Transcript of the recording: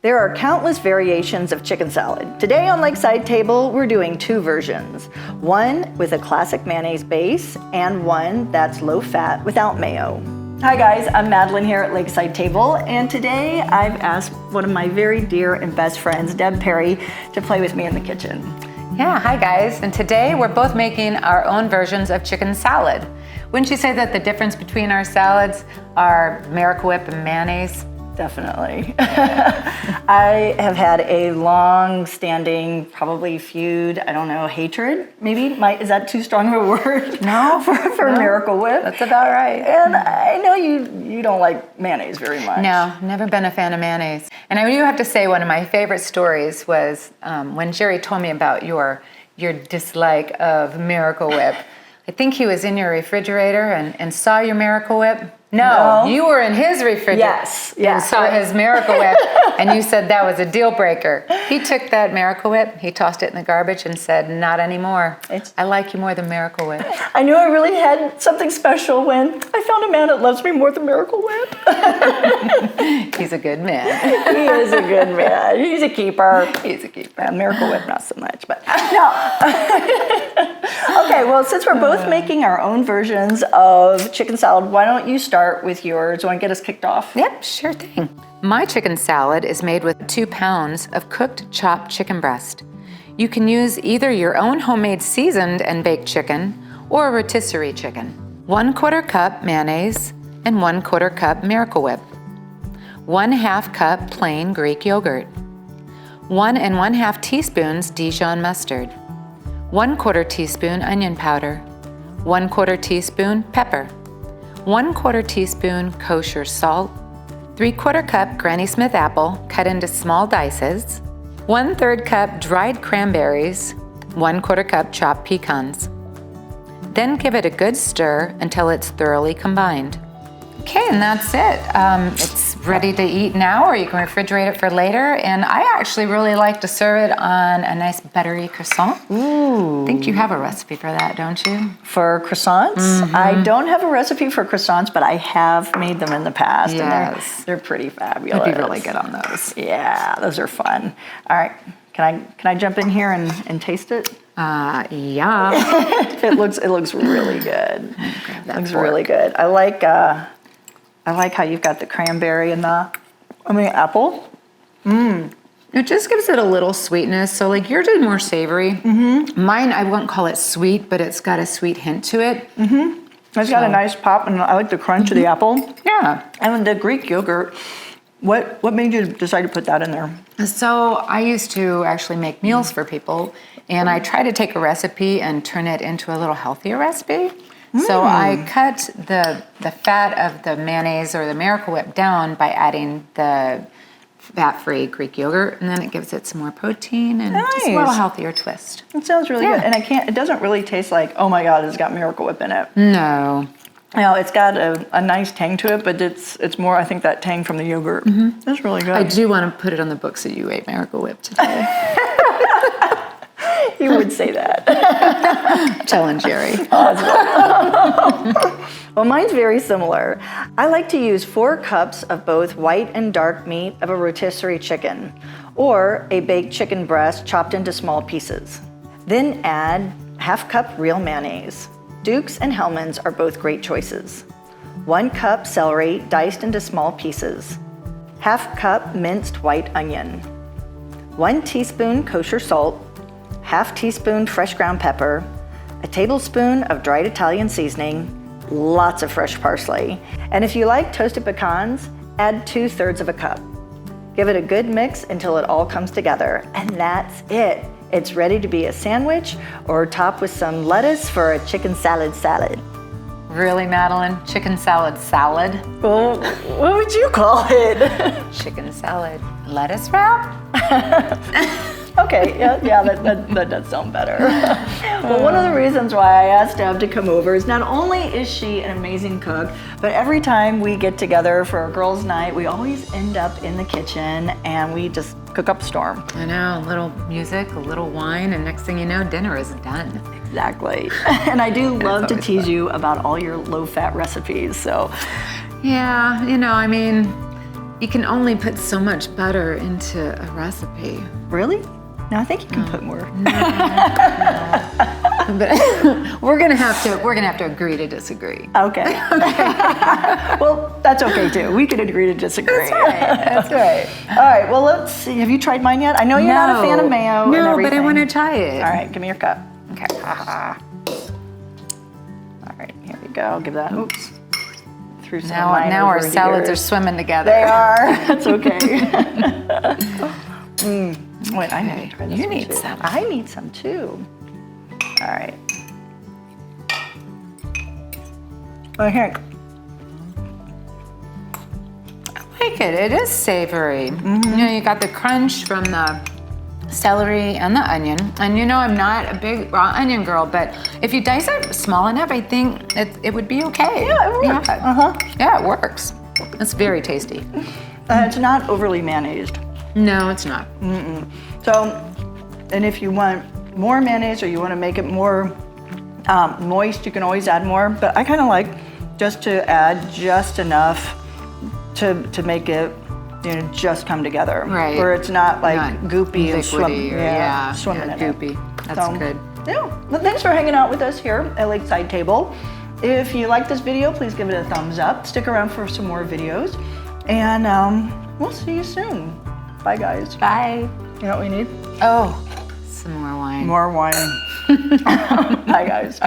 There are countless variations of chicken salad. Today on Lakeside Table, we're doing two versions. One with a classic mayonnaise base and one that's low fat without mayo. Hi guys, I'm Madeline here at Lakeside Table, and today I've asked one of my very dear and best friends, Deb Perry, to play with me in the kitchen. Yeah, hi guys, and today we're both making our own versions of chicken salad. Wouldn't you say that the difference between our salads are Miracle Whip and mayonnaise? Definitely. I have had a long-standing, probably feud, I don't know, hatred, maybe? Is that too strong of a word? No. for No. Miracle Whip. That's about right. And I know you don't like mayonnaise very much. No, never been a fan of mayonnaise. And I do have to say, one of my favorite stories was when Jerry told me about your dislike of Miracle Whip. I think he was in your refrigerator and saw your Miracle Whip. No, you were in his refrigerator. Yes. And saw his Miracle Whip, and you said that was a deal breaker. He took that Miracle Whip, he tossed it in the garbage and said, not anymore. I like you more than Miracle Whip. I knew I really had something special when I found a man that loves me more than Miracle Whip. He's a good man. He is a good man. He's a keeper. He's a keeper. Miracle Whip, not so much, but no. Okay, well, since we're both making our own versions of chicken salad, why don't you start with yours? Do you want to get us kicked off? Yep, sure thing. My chicken salad is made with 2 pounds of cooked chopped chicken breast. You can use either your own homemade seasoned and baked chicken or a rotisserie chicken. 1/4 cup mayonnaise and 1/4 cup Miracle Whip. 1/2 cup plain Greek yogurt. 1 1/2 teaspoons Dijon mustard. 1/4 teaspoon onion powder. 1/4 teaspoon pepper. 1/4 teaspoon kosher salt. 3/4 cup Granny Smith apple cut into small dices. 1/3 cup dried cranberries. 1/4 cup chopped pecans. Then give it a good stir until it's thoroughly combined. Okay, and that's it. It's ready to eat now, or you can refrigerate it for later. And I actually really like to serve it on a nice buttery croissant. Ooh. I think you have a recipe for that, don't you? For croissants? Mm-hmm. I don't have a recipe for croissants, but I have made them in the past. Yes. And they're pretty fabulous. I'd be really good on those. Yeah, those are fun. All right, can I jump in here and taste it? Yeah. It looks really good. Grab that Looks fork. really good. I like how you've got the cranberry and apple. It just gives it a little sweetness. So like yours is more savory. Mm-hmm. Mine, I won't call it sweet, but it's got a sweet hint to it. Mm-hmm. It's got a nice pop, and I like the crunch of the apple. Yeah. And the Greek yogurt. What made you decide to put that in there? So I used to actually make meals for people, and I try to take a recipe and turn it into a little healthier recipe. So I cut the fat of the mayonnaise or the Miracle Whip down by adding the fat-free Greek yogurt, and then it gives it some more protein and just a little healthier twist. It sounds really good, and it doesn't really taste like, oh my God, it's got Miracle Whip in it. No. You know, it's got a nice tang to it, but it's more, I think, that tang from the yogurt. Mm-hmm. That's really good. I do want to put it on the books that you ate Miracle Whip today. You would say that. Telling Jerry. Well, mine's very similar. I like to use 4 cups of both white and dark meat of a rotisserie chicken, or a baked chicken breast chopped into small pieces. Then add 1/2 cup real mayonnaise. Duke's and Hellmann's are both great choices. 1 cup celery diced into small pieces. 1/2 cup minced white onion. 1 teaspoon kosher salt. 1/2 teaspoon fresh ground pepper, a tablespoon of dried Italian seasoning, lots of fresh parsley, and if you like toasted pecans, add 2/3 of a cup. Give it a good mix until it all comes together, and that's it. It's ready to be a sandwich or top with some lettuce for a chicken salad salad. Really, Madeline? Chicken salad salad? Well, what would you call it? Chicken salad lettuce wrap? Okay, yeah, that does sound better. Well, one of the reasons why I asked Deb to come over is not only is she an amazing cook, but every time we get together for a girls' night, we always end up in the kitchen and we just cook up a storm. I know, a little music, a little wine, and next thing you know, dinner is done. Exactly. And I do love to tease you about all your low-fat recipes, so. Yeah, You can only put so much butter into a recipe. Really? No, I think you can put more. But we're gonna have to agree to disagree. Okay. Well, that's okay too. We can agree to disagree. That's right. All right. Well, let's see. Have you tried mine yet? I know you're not a fan of mayo. No, and everything. but I want to try it. All right. Give me your cup. Okay. All right. Here we go. Give that. Oops. Threw some of Now mine our over salads here. are swimming together. They are. That's okay. Wait, I need to try this You one need too. some. I need some too. All right. What do you think? I like it. It is savory. You know, you got the crunch from the celery and the onion. And you know, I'm not a big raw onion girl, but if you dice it small enough, I think it would be okay. Yeah, it works. Yeah. Yeah, it works. It's very tasty. It's not overly mayonnaised. No, it's not. So, and if you want more mayonnaise or you want to make it more moist, you can always add more. But I kind of like just to add just enough to make it, you know, just come together. Right. Where it's not like Not goopy and liquidy swimming in goopy. it. That's good. Yeah. Well, thanks for hanging out with us here at Lakeside Table. If you like this video, please give it a thumbs up. Stick around for some more videos. And we'll see you soon. Bye, guys. Bye. You know what we need? Oh, some more wine. More wine. Bye, guys.